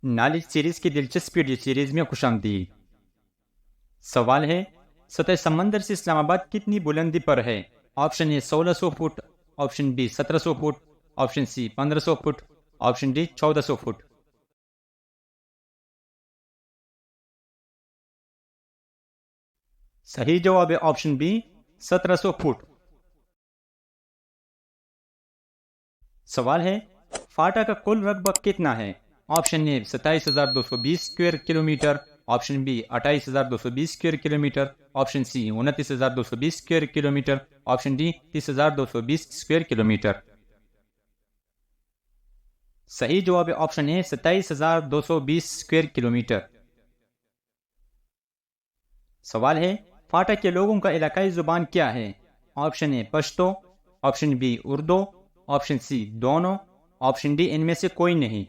Knowledge series की दिलचस्पी audio series में खुशामदीद। सवाल है, सतह समंदर से इस्लामाबाद कितनी बुलंदी पर है? Option A 1600 foot, option B 1700 foot, option C 1500 foot, option D 1400 foot. सही जवाब है ऑप्शन बी 1700 फुट। सवाल है, फाटा का कुल रकबा कितना है? Option A 27,220 square kilometre, option B 28,220 square kilometre, option C 29,220 square kilometre, option D 30,220 square kilometre. सही जवाब है ऑप्शन ए 27,220 स्क्वायर किलोमीटर। सवाल है, फाटा के लोगों का इलाकाई जुबान क्या है? Option A Pashto, option B Urdu, option C दोनों, ऑप्शन डी इनमें से कोई नहीं।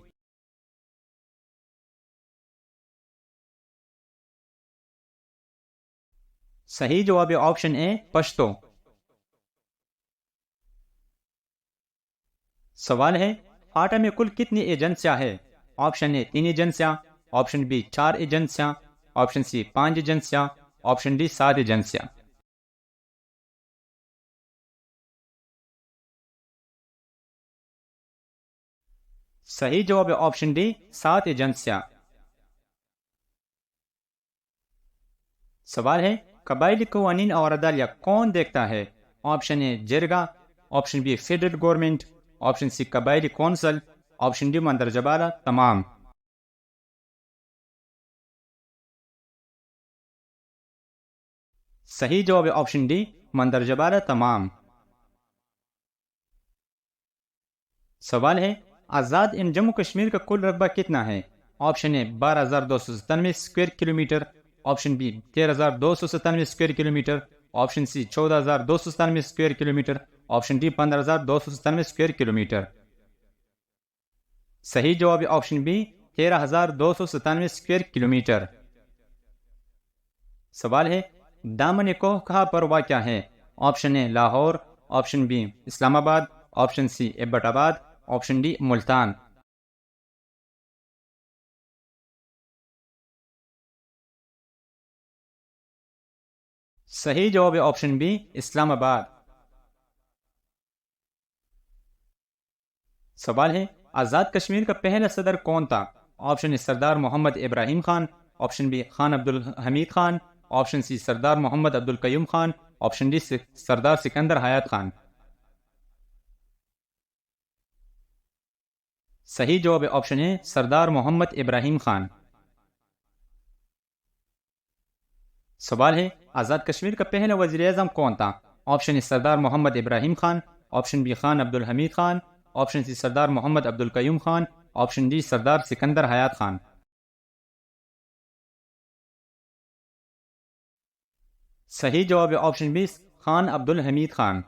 सही जवाब है ऑप्शन ए पश्तो। सवाल है, फाटा में कुल कितनी एजेंसियां हैं? ऑप्शन ए 3 एजेंसियां, ऑप्शन बी 4 एजेंसियां, ऑप्शन सी 5 एजेंसियां, ऑप्शन डी 7 एजेंसियां। सही जवाब है ऑप्शन डी 7 एजेंसियां। सवाल है, कबायली कवानीन और अदालिया कौन देखता है? Option A jirga, option B federal government, option C कबायली कौंसल, ऑप्शन डी मंदरजाबाला तमाम। सही जवाब है ऑप्शन डी मंदरजाबाला तमाम। सवाल है, आज़ाद इन जम्मू कश्मीर का कुल रकबा कितना है? Option A 12,297 square kilometre, option B 13,297 square kilometre, option C 14,297 square kilometre, option D 15,297 square kilometre. सही जवाब है ऑप्शन बी 13,297 स्क्वायर किलोमीटर। सवाल है, दामन कोह कहाँ पर वाक़या है? Option A Lahore, option B Islamabad, option C Abbottabad, option D Multan. सही जवाब है ऑप्शन बी इस्लामाबाद। सवाल है, आज़ाद कश्मीर का पहला सदर कौन था? Option A Sardar Mohammad Ibrahim Khan, option B Khan Abdul Hamid Khan, option C Sardar Mohammad Abdul Qayyum Khan, option D Sardar Sikandar Hayat Khan. सही जवाब है ऑप्शन ए सरदार मोहम्मद इब्राहिम खान। सवाल है, आज़ाद कश्मीर का पहला वज़ीर आज़म कौन था? Option A Sardar Mohammad Ibrahim Khan, option B Khan Abdul Hamid Khan, option C Sardar Mohammad Abdul Qayyum Khan, option D Sardar Sikandar Hayat Khan. सही जवाब है ऑप्शन बी खान अब्दुल हमीद खान।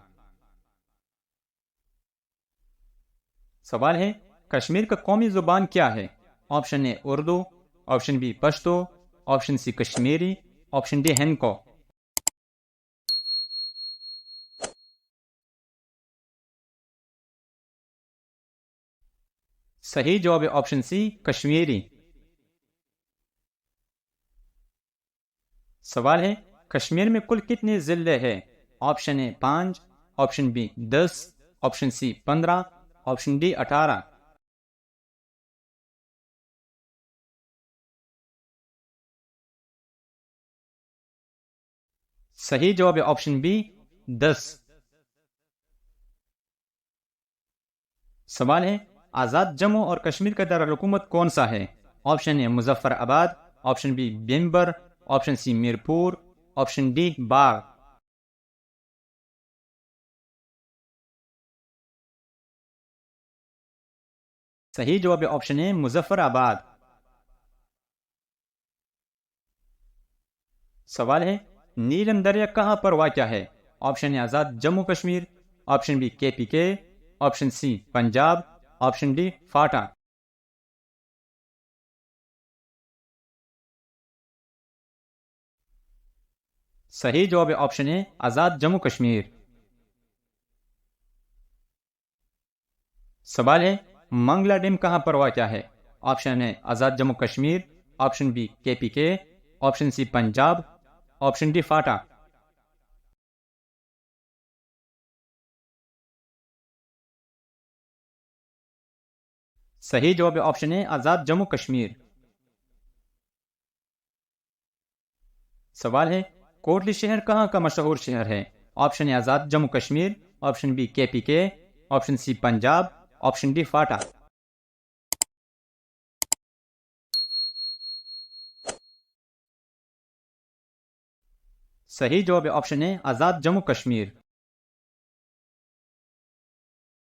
सवाल है, कश्मीर का कौमी जुबान क्या है? Option A Urdu, option B Pashto, option C Kashmiri, option D Hindko. सही जवाब है ऑप्शन सी कश्मीरी। सवाल है, कश्मीर में कुल कितने जिले हैं? Option A 5, option B 10, option C 15, option D 18। सही जवाब है ऑप्शन बी 10। सवाल है, आज़ाद जम्मू और कश्मीर का दारुल-हुकूमत कौन सा है? Option A Muzaffarabad, option B Bhimber, option C Mirpur, option D Bagh. सही जवाब है ऑप्शन ए मुजफ्फराबाद। सवाल है, नीलम दरिया कहाँ पर वाक़या है? Option A Azad Jammu Kashmir, option B KPK, option C Punjab, option D FATA. सही जवाब है ऑप्शन ए आज़ाद जम्मू कश्मीर। सवाल है, मंगला डैम कहाँ पर वाक़या है? ऑप्शन है Azad Jammu Kashmir, option B KPK, option C Punjab, option D FATA. सही जवाब है ऑप्शन है आज़ाद जम्मू कश्मीर। सवाल है कोटली शहर कहाँ का मशहूर शहर है? Option A Azad Jammu Kashmir, option B KPK, option C Punjab, option D FATA. सही जवाब है ऑप्शन ए आज़ाद जम्मू कश्मीर।